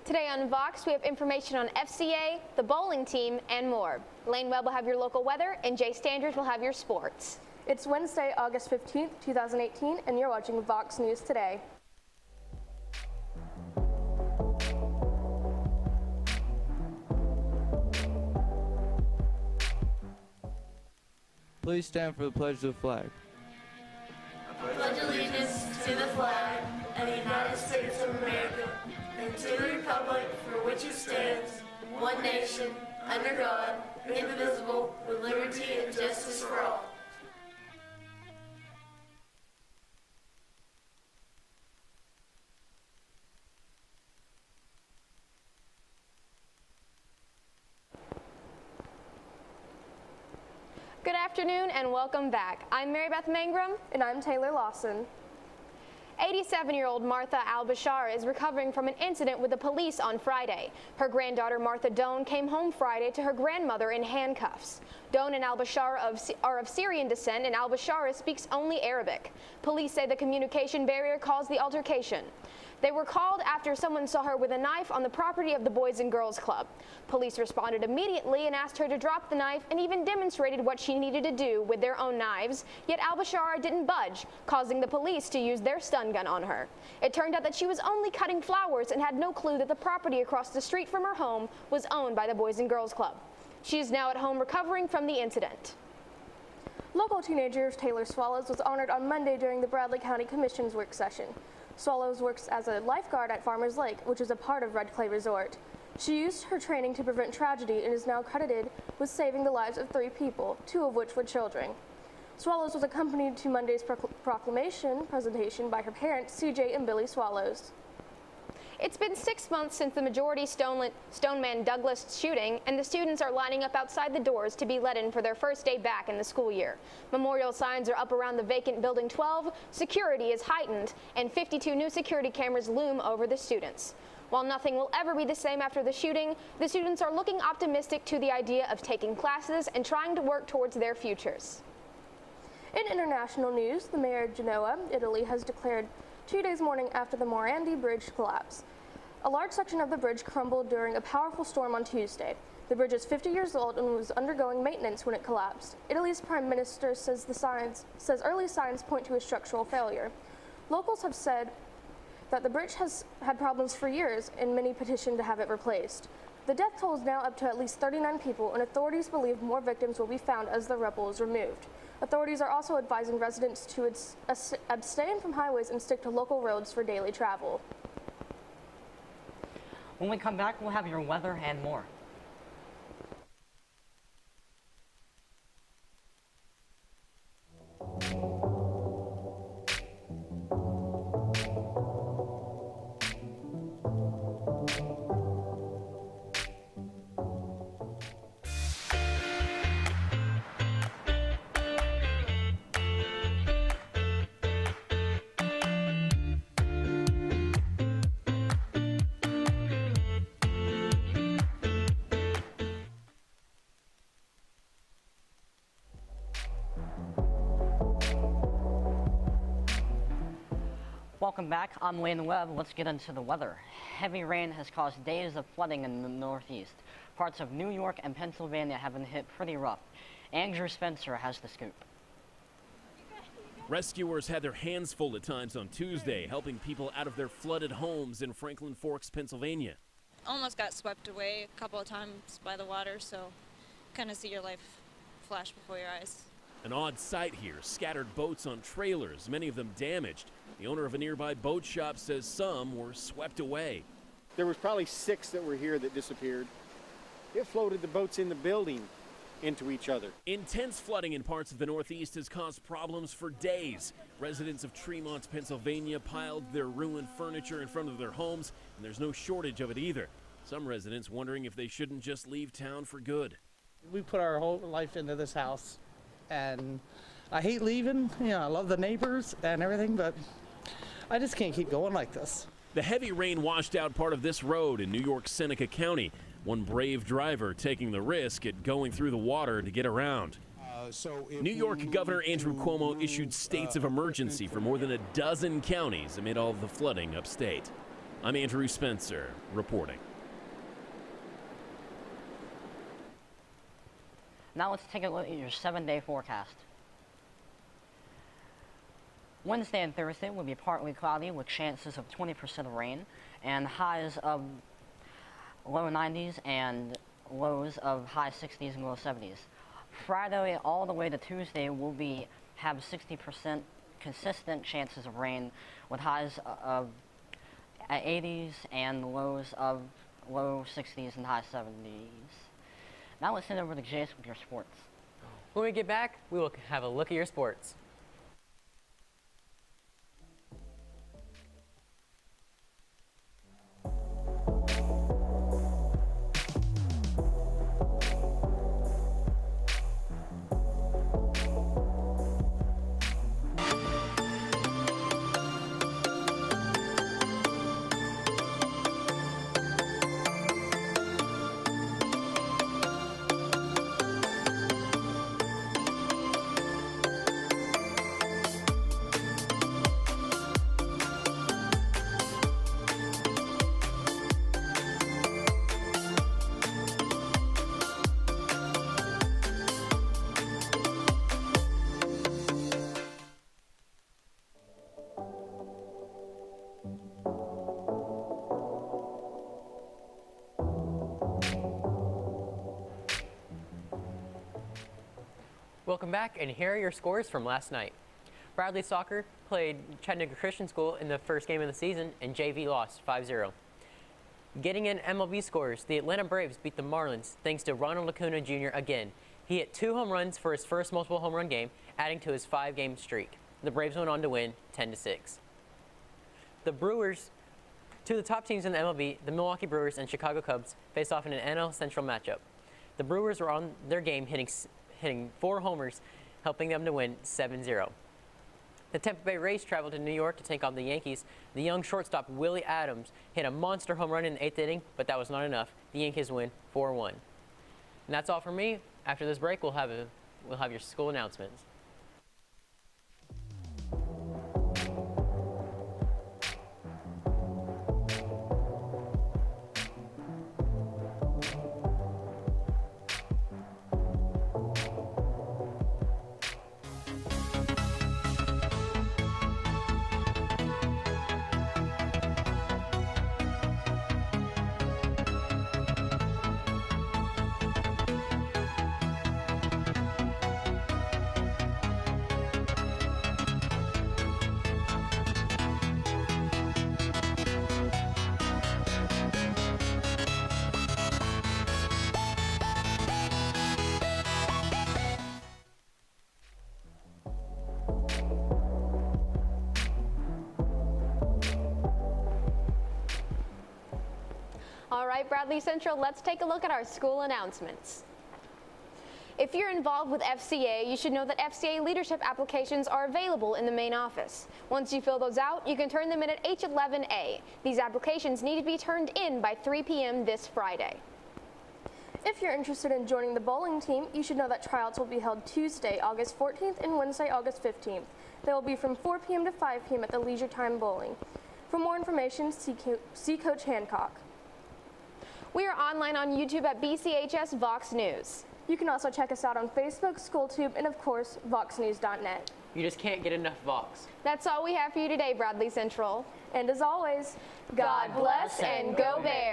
Today on VOX, we have information on FCA, the bowling team, and more. Lane Webb will have your local weather, and Jay Standers will have your sports. It's Wednesday, August 15th, 2018, and you're watching VOX News Today. Please stand for the pledge to the flag. I pledge allegiance to the flag of the United States of America and to the republic for which it stands, one nation, under God, indivisible, with liberty and justice for all. Good afternoon and welcome back. I'm Mary Beth Mangrum. And I'm Taylor Lawson. 87-year-old Martha Al-Bashar is recovering from an incident with the police on Friday. Her granddaughter Martha Doan came home Friday to her grandmother in handcuffs. Doan and Al-Bashar are of Syrian descent, and Al-Bashar speaks only Arabic. Police say the communication barrier caused the altercation. They were called after someone saw her with a knife on the property of the Boys and Girls Club. Police responded immediately and asked her to drop the knife and even demonstrated what she needed to do with their own knives, yet Al-Bashar didn't budge, causing the police to use their stun gun on her. It turned out that she was only cutting flowers and had no clue that the property across the street from her home was owned by the Boys and Girls Club. She is now at home recovering from the incident. Local teenager Taylor Swallows was honored on Monday during the Bradley County Commission's work session. Swallows works as a lifeguard at Farmers Lake, which is a part of Red Clay Resort. She used her training to prevent tragedy and is now credited with saving the lives of 3 people, 2 of which were children. Swallows was accompanied to Monday's proclamation presentation by her parents, CJ and Billy Swallows. It's been 6 months since the majority Stoneman Douglas shooting, and the students are lining up outside the doors to be let in for their first day back in the school year. Memorial signs are up around the vacant Building 12, security is heightened, and 52 new security cameras loom over the students. While nothing will ever be the same after the shooting, the students are looking optimistic to the idea of taking classes and trying to work towards their futures. In international news, the mayor of Genoa, Italy, has declared 2 days mourning after the Morandi Bridge collapse. A large section of the bridge crumbled during a powerful storm on Tuesday. The bridge is 50 years old and was undergoing maintenance when it collapsed. Italy's prime minister says early signs point to a structural failure. Locals have said that the bridge has had problems for years, and many petitioned to have it replaced. The death toll is now up to at least 39 people, and authorities believe more victims will be found as the rubble is removed. Authorities are also advising residents to abstain from highways and stick to local roads for daily travel. When we come back, we'll have your weather and more. Welcome back. I'm Lane Webb. Let's get into the weather. Heavy rain has caused days of flooding in the Northeast. Parts of New York and Pennsylvania have been hit pretty rough. Andrew Spencer has the scoop. Rescuers had their hands full at times on Tuesday, helping people out of their flooded homes in Franklin Forks, Pennsylvania. Almost got swept away a couple of times by the water, so kind of see your life flash before your eyes. An odd sight here, scattered boats on trailers, many of them damaged. The owner of a nearby boat shop says some were swept away. There was probably 6 that were here that disappeared. It floated the boats in the building into each other. Intense flooding in parts of the Northeast has caused problems for days. Residents of Tremont, Pennsylvania piled their ruined furniture in front of their homes, and there's no shortage of it either. Some residents wondering if they shouldn't just leave town for good. We put our whole life into this house, and I hate leaving. You know, I love the neighbors and everything, but I just can't keep going like this. The heavy rain washed out part of this road in New York's Seneca County. One brave driver taking the risk at going through the water to get around. New York Governor Andrew Cuomo issued states of emergency for more than a dozen counties amid all of the flooding upstate. I'm Andrew Spencer reporting. Now let's take a look at your 7-day forecast. Wednesday and Thursday will be partly cloudy with chances of 20% of rain and highs of low 90s and lows of high 60s and low 70s. Friday all the way to Tuesday will have 60% consistent chances of rain with highs of 80s and lows of low 60s and high 70s. Now let's send over to Jace with your sports. When we get back, we will have a look at your sports. Welcome back, and here are your scores from last night. Bradley Soccer played Chattanooga Christian School in the first game of the season, and JV lost 5-0. Getting in MLB scores, the Atlanta Braves beat the Marlins thanks to Ronald Acuna Jr. again. He hit 2 home runs for his first multiple home run game, adding to his 5-game streak. The Braves went on to win 10-6. The Brewers, two of the top teams in the MLB, the Milwaukee Brewers and Chicago Cubs, faced off in an NL Central matchup. The Brewers were on their game hitting 4 homers, helping them to win 7-0. The Tampa Bay Rays traveled to New York to take on the Yankees. The young shortstop Willie Adams hit a monster home run in the 8th inning, but that was not enough. The Yankees win 4-1. And that's all from me. After this break, we'll have your school announcements. All right, Bradley Central, let's take a look at our school announcements. If you're involved with FCA, you should know that FCA leadership applications are available in the main office. Once you fill those out, you can turn them in at H11A. These applications need to be turned in by 3 p.m. this Friday. If you're interested in joining the bowling team, you should know that tryouts will be held Tuesday, August 14th and Wednesday, August 15th. They will be from 4 p.m. to 5 p.m. at the Leisure Time Bowling. For more information, see Coach Hancock. We are online on YouTube at BCHS VOX News. You can also check us out on Facebook, SchoolTube, and of course, VoxNews.net. You just can't get enough Vox. That's all we have for you today, Bradley Central. And as always, God bless and go Bears.